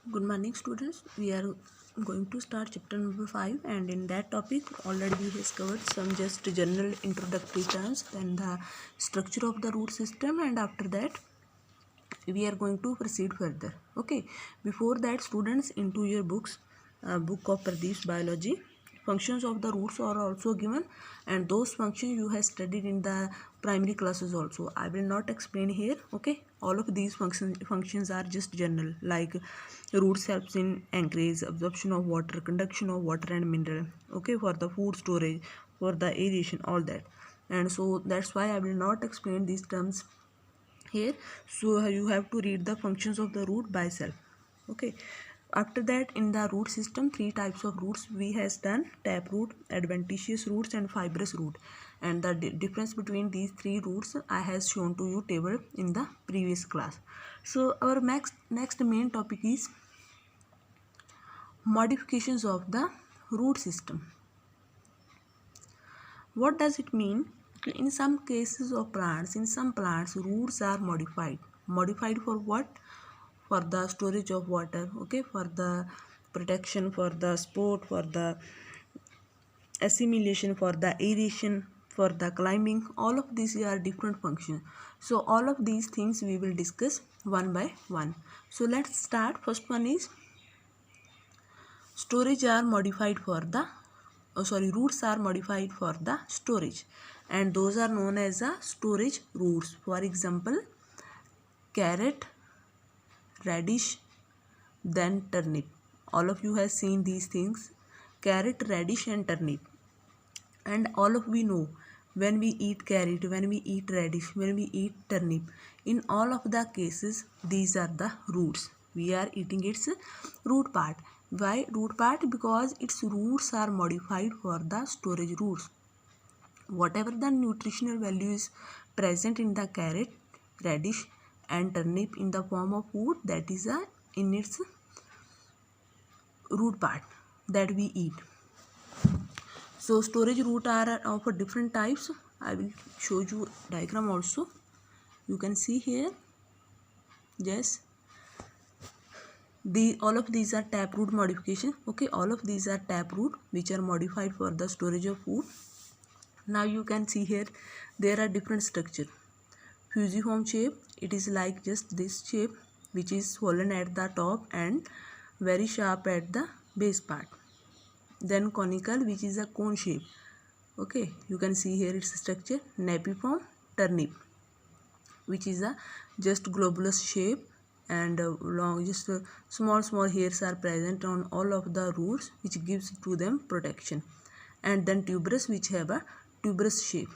Good morning, students. We are going to start chapter number 5, and in that topic already we has covered some just general introductory terms, then the structure of the root system, and after that we are going to proceed further. Okay, before that, students, into your books, book of Pradeep's biology, functions of the roots are also given, and those functions you have studied in the primary classes also. I will not explain here. Okay, all of these functions are just general, like roots helps in anchorage, absorption of water, conduction of water and mineral, okay, for the food storage, for the aeration, all that. And so that's why I will not explain these terms here. So you have to read the functions of the root by self. Okay, after that, in the root system, three types of roots we has done: tap root, adventitious roots and fibrous root. And the difference between these three roots I has shown to you table in the previous class. So our next main topic is modifications of the root system. What does it mean? In some cases of plants, in some plants, roots are modified. Modified for what? For the storage of water, okay, for the protection, for the sport, for the assimilation, for the aeration, for the climbing. All of these are different functions. So all of these things we will discuss one by one. So let's start. First one is storage are modified for the roots are modified for the storage, and those are known as the storage roots. For example, carrot, radish, then turnip. All of you have seen these things: carrot, radish and turnip. And all of we know, when we eat carrot, when we eat radish, when we eat turnip, in all of the cases these are the roots. We are eating its root part. Why root part? Because its roots are modified for the storage roots. Whatever the nutritional value is present in the carrot, radish and turnip in the form of food, that is in its root part that we eat. So storage root are of different types. I will show you diagram also. You can see here. Yes, all of these are taproot modification. Okay, all of these are taproot which are modified for the storage of food. Now you can see here there are different structure. Fusiform shape, it is like just this shape, which is swollen at the top and very sharp at the base part. Then conical, which is a cone shape. Okay, you can see here its structure. Napiform, turnip, which is a just globulous shape, and long, just small hairs are present on all of the roots, which gives to them protection. And then tuberous, which have a tuberous shape,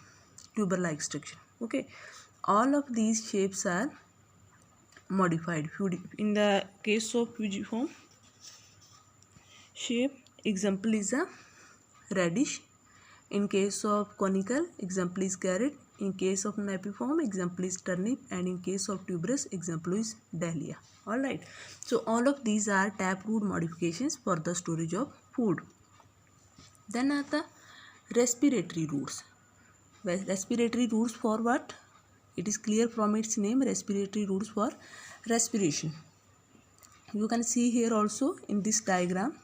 tuber like structure. Okay, all of these shapes are modified. In the case of fusiform shape, example is a radish. In case of conical, example is carrot. In case of napiform, example is turnip, and in case of tuberous, example is dahlia. Alright, so all of these are taproot modifications for the storage of food. Then are the respiratory roots. Respiratory roots for what? It is clear from its name, respiratory roots for respiration. You can see here also in this diagram,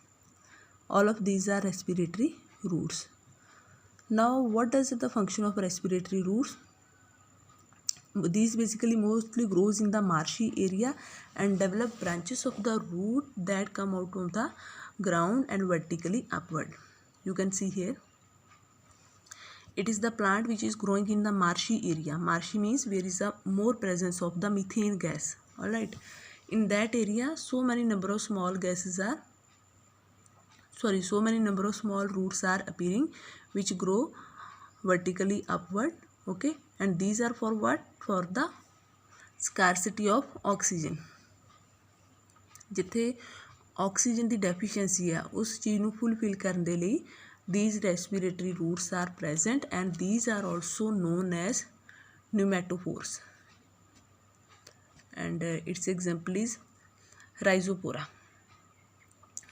all of these are respiratory roots. Now, what does the function of respiratory roots? These basically mostly grows in the marshy area and develop branches of the root that come out of the ground and vertically upward. You can see here. It is the plant which is growing in the marshy area. Marshy means where is a more presence of the methane gas. Alright. In that area, so many number of small roots are appearing, which grow vertically upward. Okay, and these are for what? For the scarcity of oxygen. जिथे oxygen की deficiency है, उस चीज़ को fulfil करने के लिए these respiratory roots are present, and these are also known as pneumatophores. And its example is rhizopora.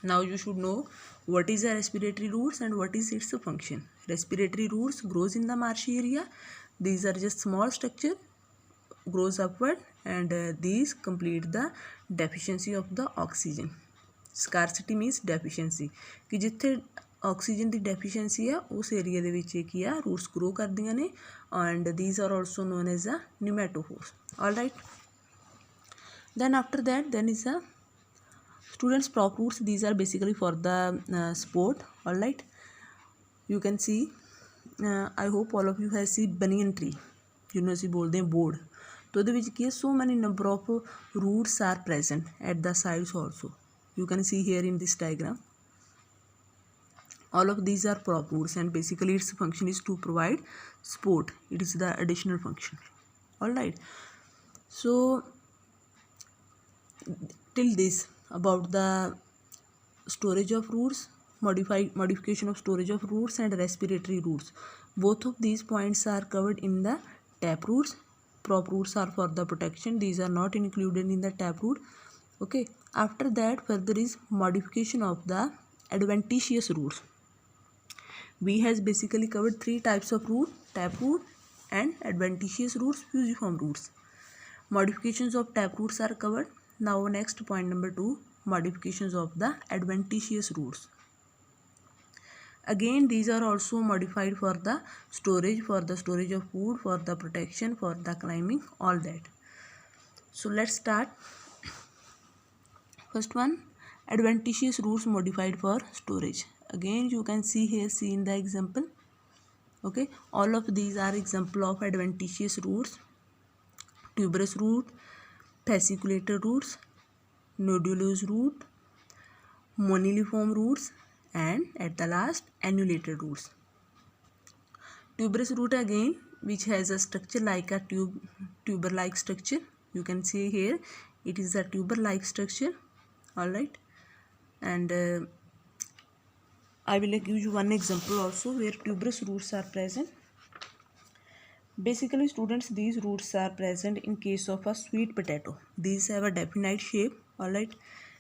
Now you should know what is a respiratory roots and what is its function. Respiratory roots grows in the marshy area. These are just small structure, grows upward and these complete the deficiency of the oxygen. Scarcity means deficiency कि जिथे oxygen की deficiency है उस area ਦੇ ਵਿੱਚ ਕੀ ਆ roots grow करदियां ने and these are also known as a pneumatophores. All right, then after that then is a students prop roots. These are basically for the sport. All right, you can see I hope all of you have seen banyan tree, ਜਿਹਨੂੰ ਅਸੀਂ ਬੋਲਦੇ ਹਾਂ board, तो ਉਹਦੇ ਵਿੱਚ ਕੀ ਹੈ so many number of roots are present at the sides also. You can see here in this diagram. All of these are prop roots and basically its function is to provide support. It is the additional function. All right, so till this about the storage of roots, modification of storage of roots and respiratory roots. Both of these points are covered in the tap roots. Prop roots are for the protection. These are not included in the tap root. Okay, after that further is modification of the adventitious roots. We has basically covered three types of root: tap root and adventitious roots, fusiform roots. Modifications of tap roots are covered. Now next point number 2, modifications of the adventitious roots. Again these are also modified for the storage of food, for the protection, for the climbing, all that. So let's start. First one, adventitious roots modified for storage. Again you can see in the example. Okay, all of these are example of adventitious roots: tuberous root, fasciculated roots, nodulous root, moniliform roots, and at the last annulated roots. Tuberous root again, which has a structure like a tuber like structure. You can see here it is a tuber like structure. All right, and I will give you one example also where tuberous roots are present. Basically students, these roots are present in case of a sweet potato. These have a definite shape. All right,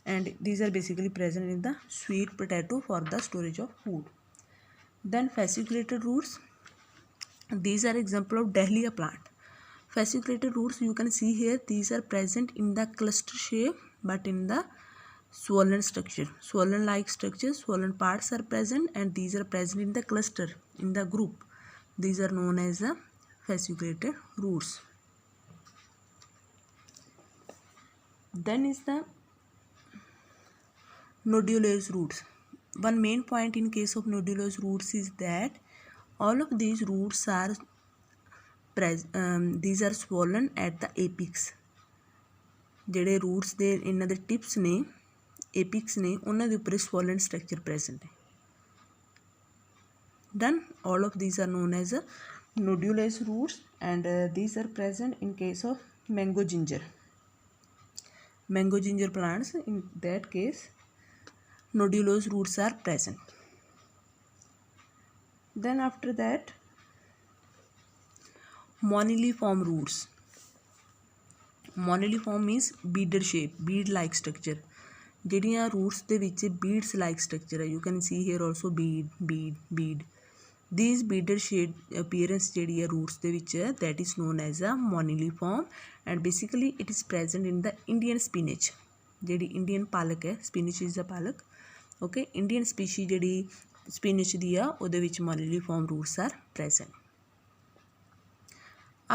and these are basically present in the sweet potato for the storage of food. Then fasciculated roots, these are example of dahlia plant. Fasciculated roots, you can see here, these are present in the cluster shape but in the swollen structure, swollen like structure. Swollen parts are present and these are present in the cluster, in the group. These are known as the fasciculated roots. Then is the nodulous roots. One main point in case of nodulous roots is that all of these roots are these are swollen at the apex. ਜਿਹੜੇ roots ਦੇ ਇਹਨਾਂ ਦੇ tips ਨੇ, apex ਨੇ, ਉਹਨਾਂ ਦੇ ਉੱਪਰ swollen structure present ਹੈ. Then all of these are known as nodulous roots and these are present in case of mango ginger plants. In that case nodulous roots are present. Then after that moniliform roots. Moniliform means beaded shape, bead like structure. ਜਿਹੜੀਆਂ roots ਦੇ ਵਿੱਚ beads like structure ਹੈ. You can see here also bead. These beaded shade appearance ਜਿਹੜੀ ਹੈ roots ਦੇ ਵਿੱਚ ਹੈ, that is known as a moniliform and basically it is present in the Indian spinach. ਜਿਹੜੀ Indian ਪਾਲਕ ਹੈ, spinach is a ਪਾਲਕ. Okay, Indian species ਜਿਹੜੀ spinach ਦੀ ਆ ਉਹਦੇ ਵਿੱਚ moniliform roots are present.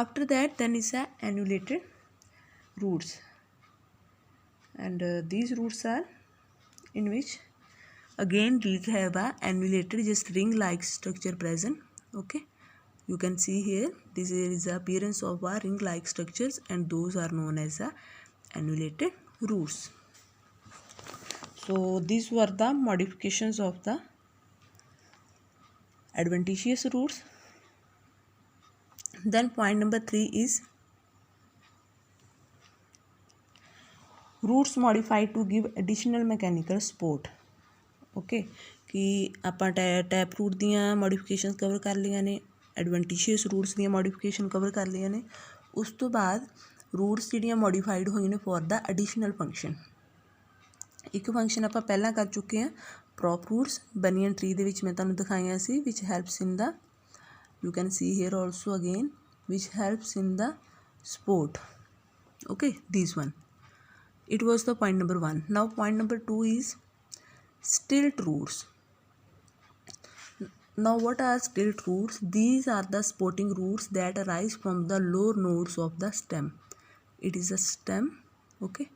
After that then is a annulated roots and these roots are in which again these have a annulated just ring like structure present. Okay, you can see here this is the appearance of a ring like structures and those are known as a annulated roots. So these were the modifications of the adventitious roots. Then point number 3 is roots modified to give additional mechanical support. Okay, कि ਆਪਾਂ tap root दियाँ modifications cover कर लिया ने, adventitious roots दियाँ modification cover कर लिया ने. उस तो बाद roots जिहड़ियाँ modified होई ने for the additional function. एक function ਆਪਾਂ ਪਹਿਲਾਂ कर चुके हैं prop roots. banyan tree ਦੇ ਵਿੱਚ मैं ਤੁਹਾਨੂੰ ਦਿਖਾਈਆਂ ਸੀ which helps in the, you can see here also again, which helps in the support. Okay, this one. It was the point number 1. Now point number 2 is stilt roots. Now what are stilt roots? These are the supporting roots that arise from the lower nodes of the stem. It is a stem. Okay,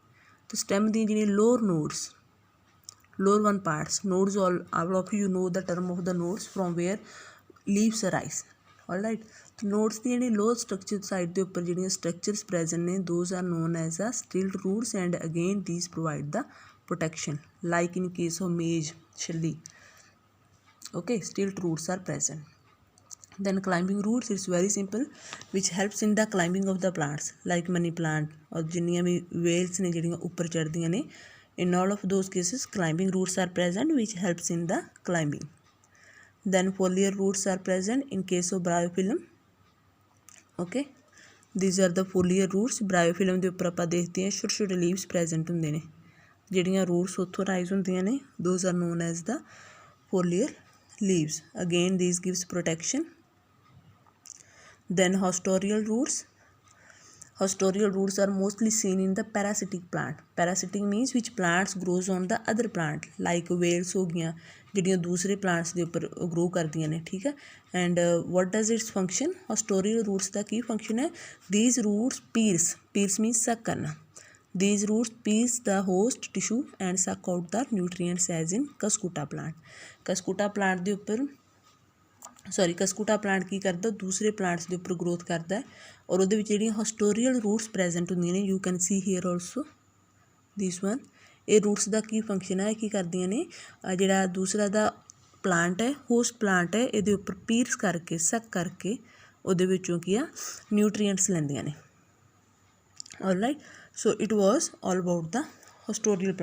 the stem the lower nodes, lower one parts, nodes, all of you know the term of the nodes from where leaves arise. Alright, nodes ਦੀ ਜਿਹੜੀ lower structure side ਦੇ ਉੱਪਰ ਜਿਹੜੀਆਂ structures present ਨੇ, those are known as a stilt roots, and again these provide the protection like in case of maize, chili. Okay, stilt roots are present. Then climbing roots, it's very simple, which helps in the climbing of the plants like money plant or जिन्नियां भी Wales ने ਜਿਹੜੀਆਂ ਉੱਪਰ ਚੜ੍ਹਦੀਆਂ ਨੇ. In all of those cases climbing roots are present, which helps in the climbing. Then foliar roots are present in case of bryophyllum. Okay, these are the foliar roots. Bryophyllum ਦੇ ਉੱਪਰ ਆਪਾਂ ਦੇਖਦੇ ਹਾਂ ਛੋਟੇ ਛੋਟੇ ਲੀਵਸ ਪ੍ਰੈਜ਼ੈਂਟ ਹੁੰਦੇ ਨੇ, ਜਿਹੜੀਆਂ ਰੂਟਸ ਉੱਥੋਂ ਰਾਈਜ਼ ਹੁੰਦੀਆਂ ਨੇ, those are known as the foliar leaves. Again these gives protection. Then haustorial roots. Haustorial roots are mostly seen in the parasitic plant. Parasitic means which plants grows on the other plant, like whales हो गया ਜਿਹੜੀਆਂ ਦੂਸਰੇ plants ਦੇ ਉੱਪਰ grow ਕਰਦੀਆਂ ਨੇ, ਠੀਕ ਹੈ. And what does its function? Haustorial roots the Ki function ਹੈ? These roots pierce means suck करना. These roots pierce the host tissue and suck out the nutrients as in Cuscuta plant. Cuscuta plant ਦੇ ਉੱਪਰ ਕਸਕੂਟਾ plant ਕੀ ਕਰਦਾ, ਦੂਸਰੇ plants ਦੇ ਉੱਪਰ growth ਕਰਦਾ ਹੈ, ਔਰ ਉਹਦੇ ਵਿੱਚ ਜਿਹੜੀਆਂ ਹਾਸਟੋਰੀਅਲ ਰੂਟਸ ਪ੍ਰੈਜ਼ੈਂਟ ਹੁੰਦੀਆਂ ਨੇ, you can see here also this one. ਇਹ ਰੂਟਸ ਦਾ ਕੀ ਫੰਕਸ਼ਨ ਹੈ, ਕੀ ਕਰਦੀਆਂ ਨੇ, ਜਿਹੜਾ ਦੂਸਰਾ ਦਾ ਪਲਾਂਟ ਹੈ, ਹੋਸਟ ਪਲਾਂਟ ਹੈ, ਇਹਦੇ ਉੱਪਰ ਪੀਰਸ ਕਰਕੇ, ਸਕ ਕਰਕੇ ਉਹਦੇ ਵਿੱਚੋਂ ਕੀ ਆ ਨਿਊਟਰੀਐਂਟਸ ਲੈਂਦੀਆਂ ਨੇ. Alright, so it was all about the haustorial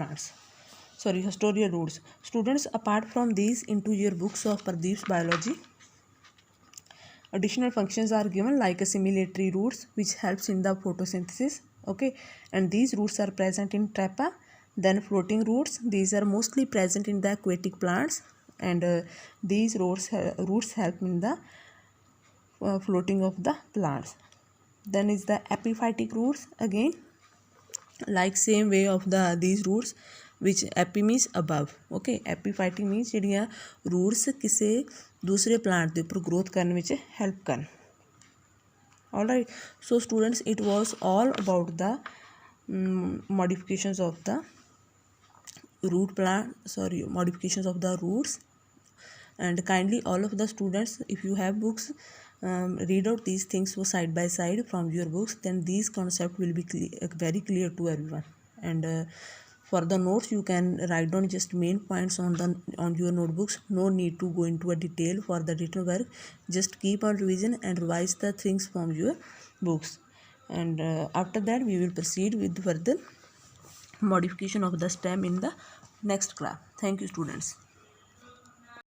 haustorial roots. Students, apart from these, into your books of Pradeep's biology, additional functions are given like assimilatory roots, which helps in the photosynthesis. Okay, and these roots are present in Trappa. Then floating roots, these are mostly present in the aquatic plants, and these roots help in the floating of the plants. Then is the epiphytic roots, again like same way of these roots, which epi means above. Okay, epiphytic means ਜਿਹੜੀਆਂ roots ਕਿਸੇ ਦੂਸਰੇ plant ਦੇ ਉੱਪਰ growth ਕਰਨ ਵਿੱਚ help ਕਰਨ. Alright, so students, it was all about the modifications of the modifications of the roots. And kindly all of the students, if you have books, read out these things side by side from your books, then these concepts will be very clear to everyone. And for the notes, you can write down just main points on your notebooks. No need to go into a detail for the written work. Just keep on revision and revise the things from your books. And after that we will proceed with further modification of the stem in the next class. Thank you, students.